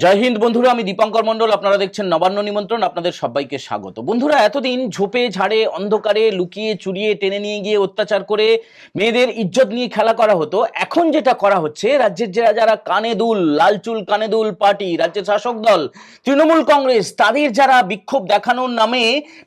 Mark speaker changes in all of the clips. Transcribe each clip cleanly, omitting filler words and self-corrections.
Speaker 1: জয় হিন্দ বন্ধুরা, আমি দীপঙ্কর মণ্ডল। আপনারা দেখছেন নবান্ন নিমন্ত্রণ। আপনাদের সবাইকে স্বাগত। বন্ধুরা, এতদিন ঝোপে ঝাড়ে অন্ধকারে লুকিয়ে চুরিয়ে টেনে নিয়ে গিয়ে অত্যাচার করে মেয়েদের ইজ্জত নিয়ে খেলা করা হতো। এখন যেটা করা হচ্ছে, রাজ্যের যারা যারা কানে দুল, লালচুল কানে দুল পার্টি, রাজ্যের শাসক দল তৃণমূল কংগ্রেস, তাদের যারা বিক্ষোভ দেখানোর নামে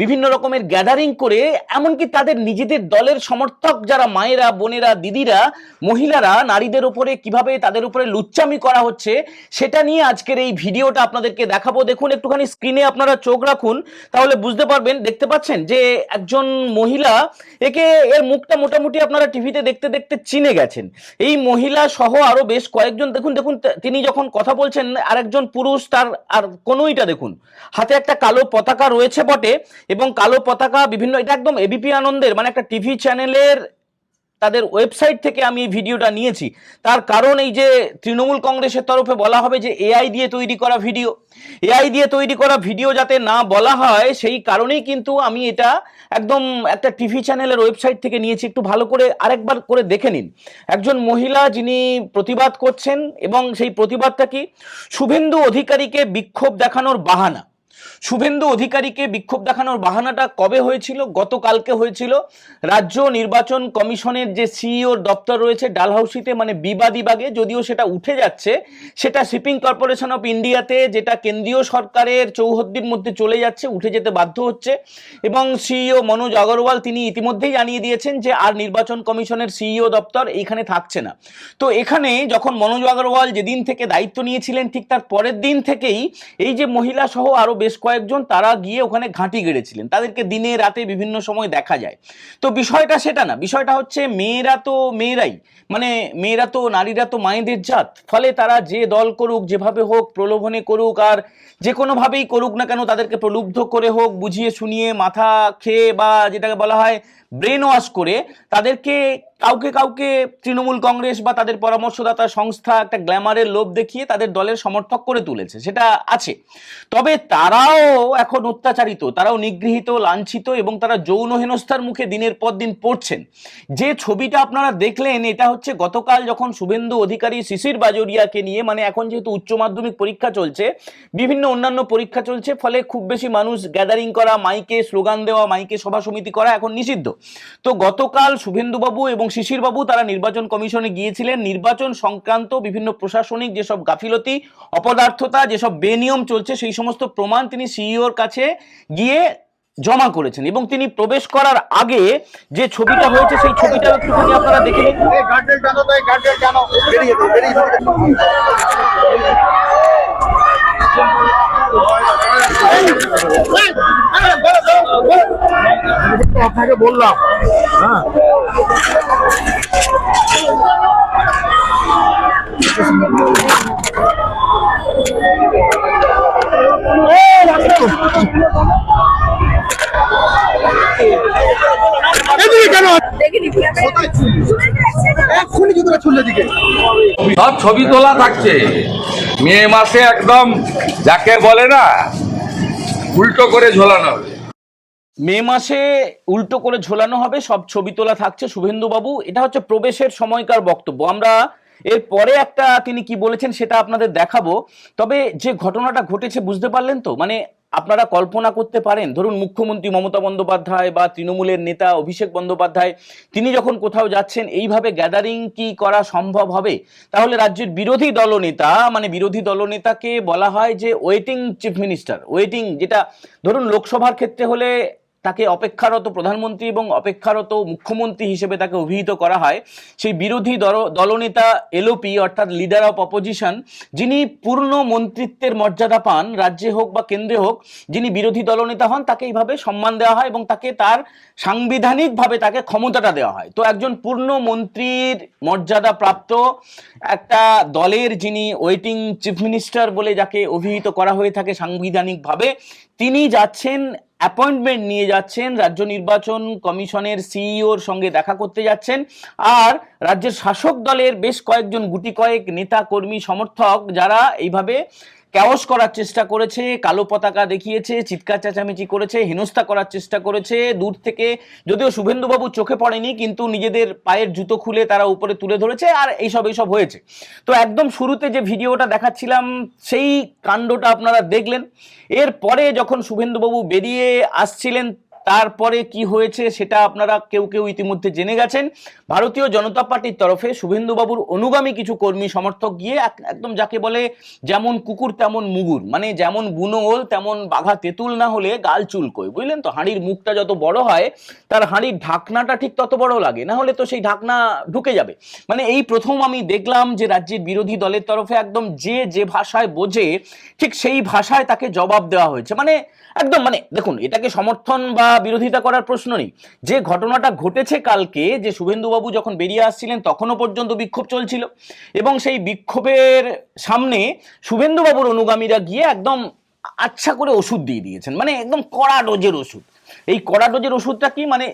Speaker 1: বিভিন্ন রকমের গ্যাদারিং করে, এমনকি তাদের নিজেদের দলের সমর্থক যারা মায়েরা, বোনেরা, দিদিরা, মহিলারা, নারীদের উপরে কিভাবে তাদের উপরে লুচ্চামি করা হচ্ছে, সেটা নিয়ে আজকের এই ভিডিওটা আপনাদেরকে দেখাবো। দেখুন, একটুখানি স্ক্রিনে আপনারা চোখ রাখুন, তাহলে বুঝতে পারবেন। দেখতে পাচ্ছেন যে একজন মহিলা, এর মুখটা মোটামুটি আপনারা টিভিতে দেখতে দেখতে চিনে গেছেন। এই মহিলা সহ আরো বেশ কয়েকজন, দেখুন দেখুন তিনি যখন কথা বলছেন, আরেকজন পুরুষ, তার আর কোনোইটা দেখুন, হাতে একটা কালো পতাকা রয়েছে বটে, এবং কালো পতাকা বিভিন্ন, এটা একদম এবিপি আনন্দের মানে একটা টিভি চ্যানেলের তাদের ওয়েবসাইট থেকে আমি এই ভিডিওটা নিয়েছি। তার কারণ এই যে তৃণমূল কংগ্রেসের তরফে বলা হবে যে এআই দিয়ে তৈরি করা ভিডিও যাতে না বলা হয়, সেই কারণেই কিন্তু আমি এটা একদম একটা টিভি চ্যানেলের ওয়েবসাইট থেকে নিয়েছি। একটু ভালো করে আরেকবার করে দেখে নিন। একজন মহিলা যিনি প্রতিবাদ করছেন, এবং সেই প্রতিবাদটা কি, শুভেন্দু অধিকারীকে বিক্ষোভ দেখানোর বাহানা। শুভেন্দু অধিকারীকে বিক্ষোভ দেখানোর বাহানাটা কবে হয়েছিল? গতকালকে হয়েছিল। রাজ্য নির্বাচন কমিশনের যে সিইওর দপ্তর রয়েছে ডালহাউসিতে, মানে বিবাদীবাগে, যদিও সেটা উঠে যাচ্ছে, সেটা শিপিং কর্পোরেশন অফ ইন্ডিয়াতে, যেটা কেন্দ্রীয় সরকারের চৌহদ্দির মধ্যে চলে যাচ্ছে, উঠে যেতে বাধ্য হচ্ছে। এবং সিইও মনোজ আগরওয়াল তিনি ইতিমধ্যেই জানিয়ে দিয়েছেন যে আর নির্বাচন কমিশনের সিইও দপ্তর এইখানে থাকছে না। তো এখানে যখন মনোজ আগরওয়াল যেদিন থেকে দায়িত্ব নিয়েছিলেন, ঠিক তার পরের দিন থেকেই এই যে মহিলা সহ আরো বেশ কয়েকজন তারা গিয়ে ওখানে ঘাঁটি গেড়েছিলেন। তাদেরকে দিনে রাতে বিভিন্ন সময় দেখা যায়। তো বিষয়টা সেটা না, বিষয়টা হচ্ছে মেয়েরা তো মেয়েরাই, মানে মেয়েরা তো, নারীরা তো মায়েদের জাত। ফলে তারা যে দল করুক, যেভাবে হোক, প্রলোভনে করুক, আর যে কোনোভাবেই করুক না কেন, তাদেরকে প্রলুব্ধ করে হোক, বুঝিয়ে শুনিয়ে, মাথা খেয়ে, বা যেটাকে বলা হয় ব্রেন ওয়াশ করে, তাদেরকে কাউকে কাউকে তৃণমূল কংগ্রেস বা তাদের পরামর্শদাতা সংস্থা একটা গ্ল্যামারের লোভ দেখিয়ে তাদের দলের সমর্থক করে তুলেছে, সেটা আছে। তবে তারাও এখন অত্যাচারিত, তারাও নিগৃহীত, লাঞ্ছিত, এবং তারা যৌন হেনস্থার মুখে দিনের পর দিন পড়ছেন। যে ছবিটা আপনারা দেখলেন, এটা হচ্ছে গতকাল যখন শুভেন্দু অধিকারী শিশির বাজোরিয়াকে নিয়ে, মানে এখন যেহেতু উচ্চ মাধ্যমিক পরীক্ষা চলছে, বিভিন্ন অন্যান্য পরীক্ষা চলছে, ফলে খুব বেশি মানুষ গ্যাদারিং করা, মাইকে স্লোগান দেওয়া, মাইকে সভা সমিতি করা এখন নিষিদ্ধ। তো গতকাল শুভেন্দুবাবু এবং শিশিরবাবু তারা নির্বাচন কমিশনে গিয়েছিলেন। নির্বাচন সংক্রান্ত বিভিন্ন প্রশাসনিক যেসব গাফিলতি, অপদার্থতা, যেসব বেনিয়ম চলছে, সেই সমস্ত প্রমাণ তিনি সিইওর কাছে গিয়ে জমা করেছেন। এবং তিনি প্রবেশ করার আগে যে ছবিটা হয়েছে, সেই ছবিটা একটুখানি আপনারা দেখে নিন।
Speaker 2: আপনাকে বললাম, হ্যাঁ,
Speaker 3: সব ছবি তোলা থাকছে। মে মাসে একদম যাকে বলে না, উল্টো করে ঝোলানো হবে।
Speaker 1: মে মাসে উল্টো করে ঝোলানো হবে, সব ছবি তোলা থাকছে। শুভেন্দু বাবু, এটা হচ্ছে প্রবেশের সময়কার বক্তব্য। আমরা এর পরে একটা তিনি কি বলেছেন সেটা আপনাদের দেখাবো। তবে যে ঘটনাটা ঘটেছে, বুঝতে পারলেন তো? মানে আপনারা কল্পনা করতে পারেন, ধরুন মুখ্যমন্ত্রী মমতা বন্দ্যোপাধ্যায় বা তৃণমূলের নেতা অভিষেক বন্দ্যোপাধ্যায়, তিনি যখন কোথাও যাচ্ছেন, এইভাবে গ্যাদারিং কি করা সম্ভব হবে? তাহলে রাজ্যের বিরোধী দলনেতা, মানে বিরোধী দলনেতাকে বলা হয় যে ওয়েটিং চিফ মিনিস্টার, ওয়েটিং, যেটা ধরুন লোকসভার ক্ষেত্রে হলে তাকে অপেক্ষারত প্রধানমন্ত্রী এবং অপেক্ষারত মুখ্যমন্ত্রী হিসেবে তাকে অভিহিত করা হয়। সেই বিরোধী দলনেতা এলওপি, অর্থাৎ লিডার অফ অপোজিশন, যিনি পূর্ণ মন্ত্রিত্বের মর্যাদা পান, রাজ্যে হোক বা কেন্দ্রে হোক, যিনি বিরোধী দলনেতা হন, তাকে এইভাবে সম্মান দেওয়া হয় এবং তাকে তার সাংবিধানিকভাবে তাকে ক্ষমতাটা দেওয়া হয়। তো একজন পূর্ণ মন্ত্রীর মর্যাদা প্রাপ্ত একটা দলের যিনি ওয়েটিং চিফ মিনিস্টার বলে যাকে অভিহিত করা হয়ে থাকে সাংবিধানিকভাবে, তিনি যাচ্ছেন, অ্যাপয়েন্টমেন্ট নিয়ে যাচ্ছেন, রাজ্য নির্বাচন কমিশনের সিইওর সঙ্গে দেখা করতে যাচ্ছেন। আর রাজ্যের শাসক দলের বেশ কয়েকজন, গুটি কয়েক নেতা কর্মী সমর্থক, যারা এইভাবে ক্যাওস করার চেষ্টা করেছে, কালো পতাকা দেখিয়েছে, চিৎকার চেঁচামেচি করেছে, হেনস্থা করার চেষ্টা করেছে দূর থেকে। যদিও শুভেন্দুবাবু চোখে পড়েনি, কিন্তু নিজেদের পায়ের জুতো খুলে তারা উপরে তুলে ধরেছে, আর এইসব হয়েছে। তো একদম শুরুতে যে ভিডিওটা দেখাচ্ছিলাম সেই কাণ্ডটা আপনারা দেখলেন। এরপরে যখন শুভেন্দুবাবু বেরিয়ে আসছিলেন, তারপরে কি হয়েছে সেটা আপনারা কেউ কেউ ইতিমধ্যে জেনে গেছেন। ভারতীয় জনতা পার্টির তরফে শুভেন্দুবাবুর অনুগামী কিছু কর্মী সমর্থক গিয়ে একদম যাকে বলে যেমন কুকুর তেমন মুগুর, মানে যেমন বুনো ওল তেমন বাঘা তেঁতুল না হলে গাল চুলকোয়, বুঝলেন তো? হাঁড়ির মুখটা যত বড় হয় তার হাঁড়ির ঢাকনাটা ঠিক তত বড় লাগে, না হলে তো সেই ঢাকনা ঢুকে যাবে। মানে এই প্রথম আমি দেখলাম যে রাজ্যের বিরোধী দলের তরফে একদম যে ভাষায় বোঝে ঠিক সেই ভাষায় তাকে জবাব দেওয়া হয়েছে। মানে একদম, মানে দেখুন, এটাকে সমর্থন বা বিরোধিতা করার প্রশ্ন নেই। যে ঘটনাটা ঘটেছে কালকে, যে শুভেন্দুবাবু যখন বেরিয়ে আসছিলেন তখনও পর্যন্ত বিক্ষোভ চলছিল, এবং সেই বিক্ষোভের সামনে শুভেন্দুবাবুর অনুগামীরা গিয়ে একদম আচ্ছা করে ওষুধ দিয়ে দিয়েছেন, মানে একদম কড়া ডোজের ওষুধ। এই কড়া ডোজের ওষুধটা কি, মানে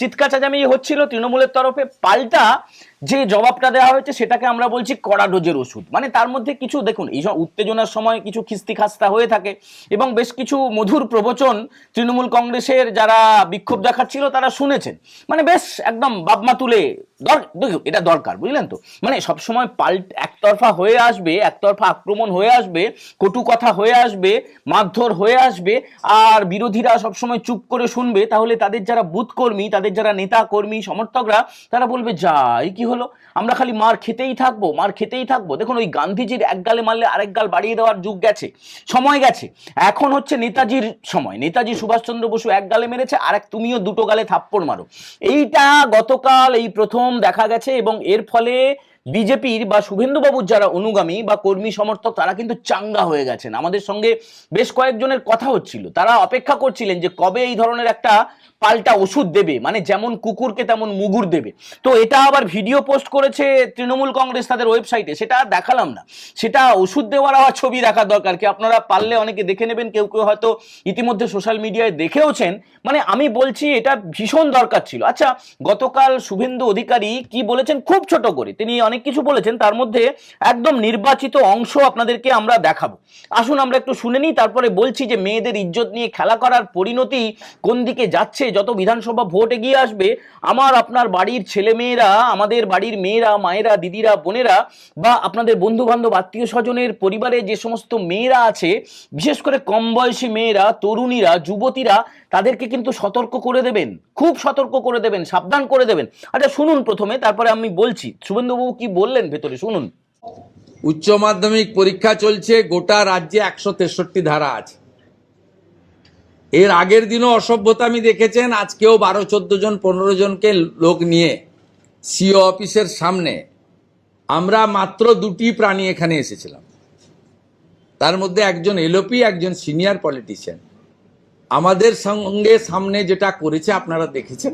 Speaker 1: চিৎকার চেঁচামেচি হচ্ছিল তৃণমূলের তরফে, পাল্টা যে জবাবটা দেওয়া হয়েছে সেটাকে আমরা বলছি কড়া ডোজের ওষুধ। মানে তার মধ্যে কিছু, দেখুন, এইসব উত্তেজনার সময় কিছু খিস্তি খাস্তা হয়ে থাকে, এবং বেশ কিছু মধুর প্রবচন তৃণমূল কংগ্রেসের যারা বিক্ষোভ দেখাচ্ছিল তারা শুনেছেন। মানে বেশ একদম বাবমা তুলে দেখুন, এটা দরকার, বুঝলেন তো? মানে সবসময় একতরফা হয়ে আসবে, একতরফা আক্রমণ হয়ে আসবে, কটু কথা হয়ে আসবে, মারধর হয়ে আসবে, আর বিরোধীরা সবসময় চুপ করে শুনবে, তাহলে তাদের যারা বুথ কর্মী, তাদের যারা নেতা কর্মী সমর্থকরা, তারা বলবে যা এই কি হলো, আমরা খালি মার খেতেই থাকবো, মার খেতেই থাকবো। দেখুন, ওই গান্ধীজির এক গালে মারলে আরেক গাল বাড়িয়ে দেওয়ার যুগ গেছে, সময় গেছে। এখন হচ্ছে নেতাজির সময়। নেতাজি সুভাষচন্দ্র বসু এক গালে মেরেছে, আর তুমিও দুটো গালে থাপ্পড় মারো। এইটা গতকাল এই প্রথম দেখা গেছে, এবং এর ফলে বিজেপির বা শুভেন্দুবাবুর যারা অনুগামী বা কর্মী সমর্থক তারা কিন্তু চাঙ্গা হয়ে গেছেন। আমাদের সঙ্গে বেশ কয়েকজনের কথা হচ্ছিল, তারা অপেক্ষা করছিলেন যে কবে এই ধরনের একটা পাল্টা ওষুধ দেবে, মানে যেমন কুকুরকে তেমন মুগুর দেবে। তো এটা আবার ভিডিও পোস্ট করেছে তৃণমূল কংগ্রেস তাদের ওয়েবসাইটে, সেটা দেখালাম না। সেটা ওষুধ দেওয়ার আবার ছবি রাখার দরকার কি, আপনারা পারলে অনেকে দেখে নেবেন, কেউ কেউ হয়তো ইতিমধ্যে সোশ্যাল মিডিয়ায় দেখেওছেন। মানে আমি বলছি এটা ভীষণ দরকার ছিল। আচ্ছা, গতকাল শুভেন্দু অধিকারী কি বলেছেন খুব ছোট করে, তিনি অনেক কিছু বলেছেন, তার মধ্যে একদম নির্বাচিত অংশ আপনাদেরকে আমরা দেখাবো। আসুন আমরা একটু শুনে নিই, তারপরে বলছি যে মেয়েদের ইজ্জত নিয়ে খেলা করার পরিণতি কোন দিকে যাচ্ছে। যত বিধানসভা ভোট এগিয়ে আসবে, আমার আপনার বাড়ির ছেলে মেয়েরা, আমাদের বাড়ির মেয়েরা, মায়েরা, দিদিরা, বোনেরা, বা আপনাদের বন্ধু বান্ধব আত্মীয় স্বজনের পরিবারে যে সমস্ত মেয়েরা আছে, বিশেষ করে কম বয়সী মেয়েরা, তরুণীরা, যুবতীরা, তাদেরকে কিন্তু সতর্ক করে দেবেন, খুব সতর্ক করে দেবেন, সাবধান করে দেবেন। আচ্ছা শুনুন প্রথমে, তারপরে আমি বলছি শুভেন্দুবাবু কি বললেন ভেতরে, শুনুন।
Speaker 3: উচ্চ মাধ্যমিক পরীক্ষা চলছে, গোটা রাজ্যে 163 ধারা আছে। এর আগের দিনও অসভ্যতামি দেখেছেন, আজকেও 12-14 জন 15 জনকে লোক নিয়ে সিও অফিসের সামনে আমরা মাত্র 2টি প্রাণী এখানে এসেছিলাম। তার মধ্যে একজন এলওপি, একজন সিনিয়র পলিটিশিয়ান। আমাদের সঙ্গে সামনে যেটা করেছে আপনারা দেখেছেন।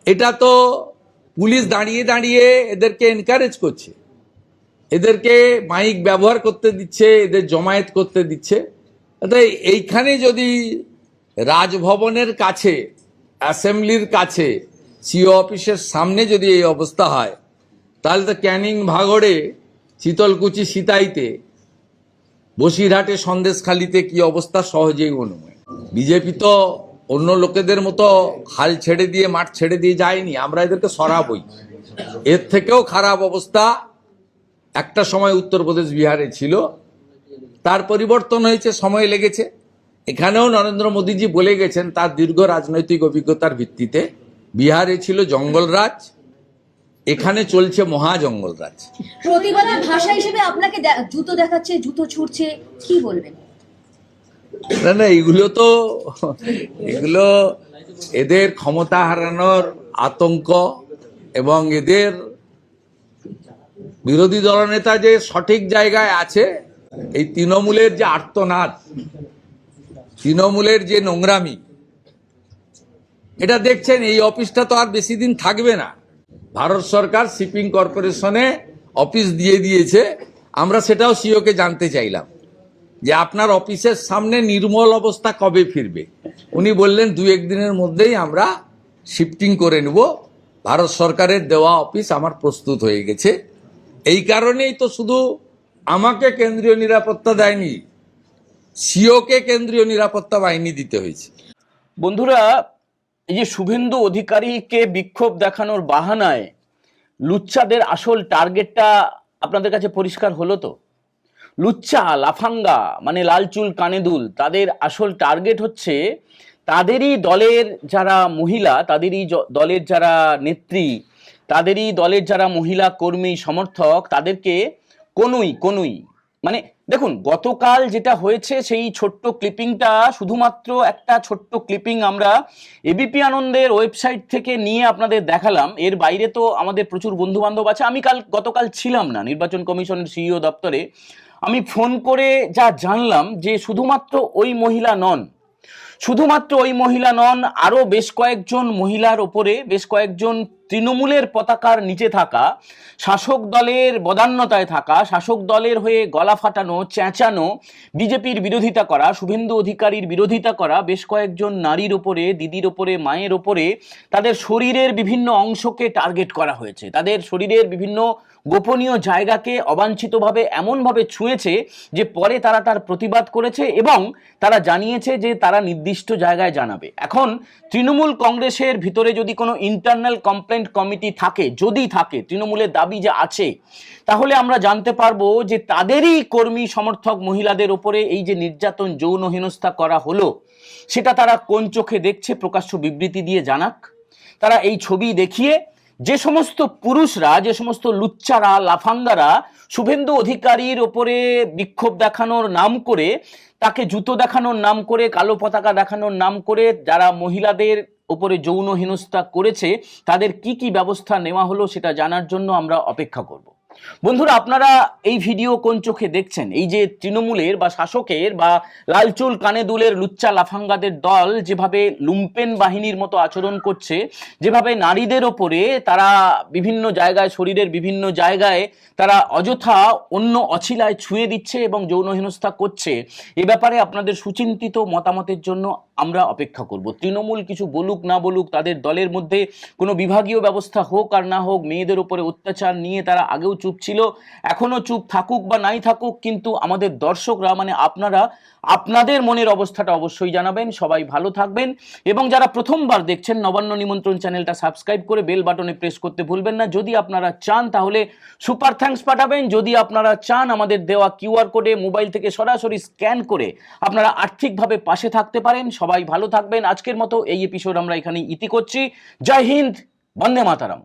Speaker 3: এটা তো পুলিশ দাঁড়িয়ে দাঁড়িয়ে এদেরকে এনকারেজ করছে, এদেরকে মাইক ব্যবহার করতে দিচ্ছে, এদের জমায়েত করতে দিচ্ছে। তাই এইখানে যদি রাজভবনের কাছে, অ্যাসেম্বলির কাছে, সিও অফিসের সামনে যদি এই অবস্থা হয়, তাহলে তো ক্যানিং ভাগড়ে, শীতলকুচি সিতাইতে, বসিরহাটে, সন্দেশখালিতে কি অবস্থা সহজেই অনুমেয়। বিজেপি তো অন্য লোকেদের মতো হাল ছেড়ে দিয়ে, মাঠ ছেড়ে দিয়ে যায়নি, আমরা এদেরকে সরাবই। এর থেকেও খারাপ অবস্থা একটা সময় উত্তরপ্রদেশ, বিহারে ছিল, তার পরিবর্তন হয়েছে, সময় লেগেছে। এখানেও নরেন্দ্র মোদীজি বলে গেছেন তার দীর্ঘ রাজনৈতিক অভিজ্ঞতার ভিত্তিতে, বিহারে ছিল জঙ্গলরাজ, এখানে চলছে মহাজঙ্গলরাজ।
Speaker 4: প্রতিবাদের ভাষা হিসেবে আপনাকে জুতো দেখাচ্ছে, জুতো ছুড়ছে, কি বলবেন?
Speaker 3: না না, এগুলো এদের ক্ষমতা হারানোর আতঙ্ক, এবং এদের বিরোধী দলনেতা যে সঠিক জায়গায় আছে, এই তৃণমূলের যে আর্তনাদ, তৃণমূলের যে নোংরামি, এটা দেখছেন। এই অফিসটা তো আর বেশি দিন থাকবে না। ভারত সরকার শিপিং কর্পোরেশনে অফিস দিয়ে দিয়েছে। আমরা সেটাও সিওকে জানতে চাইলাম যে আপনার অফিসের সামনে নির্মল অবস্থা কবে ফিরবে। উনি বললেন 2-1 দিনের মধ্যেই আমরা শিফটিং করে নেব, ভারত সরকারের দেওয়া অফিস আমার প্রস্তুত হয়ে গেছে। এই কারণেই তো শুধু আমাকে কেন্দ্রীয় নিরাপত্তা দেয়নি, সিওকে কেন্দ্রীয় নিরাপত্তা বাহিনী দিতে হয়েছে।
Speaker 1: বন্ধুরা, এই যে শুভেন্দু অধিকারীকে বিক্ষোভ দেখানোর বাহানায় লুচ্চাদের আসল টার্গেটটা আপনাদের কাছে পরিষ্কার হলো তো? লুচ্চা, লাফাঙ্গা মানে লাল চুল কানে দুল, তাদের আসল টার্গেট হচ্ছে তাদেরই দলের যারা মহিলা, তাদেরই দলের যারা নেত্রী, তাদেরই দলের যারা মহিলা কর্মী সমর্থক, তাদেরকে কনুই মানে দেখুন, গতকাল যেটা হয়েছে সেই ছোট্ট ক্লিপিংটা শুধুমাত্র একটা ছোট্ট ক্লিপিং আমরা এবিপি আনন্দের ওয়েবসাইট থেকে নিয়ে আপনাদের দেখালাম। এর বাইরে তো আমাদের প্রচুর বন্ধু বান্ধব আছে। আমি গতকাল ছিলাম না নির্বাচন কমিশনের সিইও দপ্তরে। আমি ফোন করে যা জানলাম যে শুধুমাত্র ওই মহিলা নন, আরো বেশ কয়েকজন মহিলার ওপরে, বেশ কয়েকজন তৃণমূলের পতাকার নিচে থাকা, শাসক দলের বদান্যতায় থাকা, শাসক দলের হয়ে গলা ফাটানো, চেঁচানো, বিজেপির বিরোধিতা করা, শুভেন্দু অধিকারীর বিরোধিতা করা বেশ কয়েকজন নারীর ওপরে, দিদির ওপরে, মায়ের ওপরে তাদের শরীরের বিভিন্ন অংশকে টার্গেট করা হয়েছে। তাদের শরীরের বিভিন্ন গোপনীয় জায়গাকে অবাঞ্ছিতভাবে এমনভাবে ছুঁয়েছে যে পরে তারা তার প্রতিবাদ করেছে এবং তারা জানিয়েছে যে তারা নির্দিষ্ট জায়গায় জানাবে। এখন তৃণমূল কংগ্রেসের ভিতরে যদি কোনো ইন্টারনাল কমপ্লেন্ট কমিটি থাকে, যদি থাকে, তৃণমূলের দাবি যে আছে, তাহলে আমরা জানতে পারবো যে তাদেরই কর্মী সমর্থক মহিলাদের ওপরে এই যে নির্যাতন, যৌন হেনস্থা করা হলো, সেটা তারা কোন চোখে দেখছে প্রকাশ্য বিবৃতি দিয়ে জানাক। তারা এই ছবি দেখিয়ে যে সমস্ত পুরুষরা, যে সমস্ত লুচ্চারা, লাফাঙ্গারা শুভেন্দু অধিকারীর ওপরে বিক্ষোভ দেখানোর নাম করে, তাকে জুতো দেখানোর নাম করে, কালো পতাকা দেখানোর নাম করে যারা মহিলাদের উপরে যৌন হেনস্থা করেছে, তাদের কি কি ব্যবস্থা নেওয়া হলো সেটা জানার জন্য আমরা অপেক্ষা করব। বন্ধুরা, আপনারা এই ভিডিও কোন চোখে দেখছেন? এই যে তৃণমূলের বা শাসকের বা লালচুল কানে দুলের লুচ্চা লাফাঙ্গাদের দল যেভাবে লুম্পেন বাহিনীর মতো আচরণ করছে, যেভাবে নারীদের ওপরে তারা বিভিন্ন জায়গায়, শরীরের বিভিন্ন জায়গায় তারা অযথা অন্য অছিলায় ছুঁয়ে দিচ্ছে এবং যৌন হেনস্থা করছে, এ ব্যাপারে আপনাদের সুচিন্তিত মতামতের জন্য আমরা অপেক্ষা করব। তৃণমূল কিছু বলুক না বলুক, তাদের দলের মধ্যে কোনো বিভাগীয় ব্যবস্থা হোক আর না হোক, মেয়েদের উপরে অত্যাচার নিয়ে তারা আগেও চুপ ছিল, এখনো চুপ থাকুক বা নাই থাকুক, কিন্তু আমাদের দর্শকরা মানে আপনারা আপনাদের মনের অবস্থাটা অবশ্যই জানাবেন। সবাই ভালো থাকবেন এবং যারা প্রথমবার দেখছেন, নবান্ন নিমন্ত্রণ চ্যানেলটা সাবস্ক্রাইব করে বেল বাটনে প্রেস করতে ভুলবেন না। যদি আপনারা চান তাহলে সুপার থ্যাঙ্কস পাঠাবেন। যদি আপনারা চান আমাদের দেওয়া কিউআর কোডে মোবাইল থেকে সরাসরি স্ক্যান করে আপনারা আর্থিকভাবে পাশে থাকতে পারেন। সবাই ভালো থাকবেন। আজকের মতো এই এপিসোড আমরা এখানে ইতি করছি। জয় হিন্দ, বন্দে মাতারাম।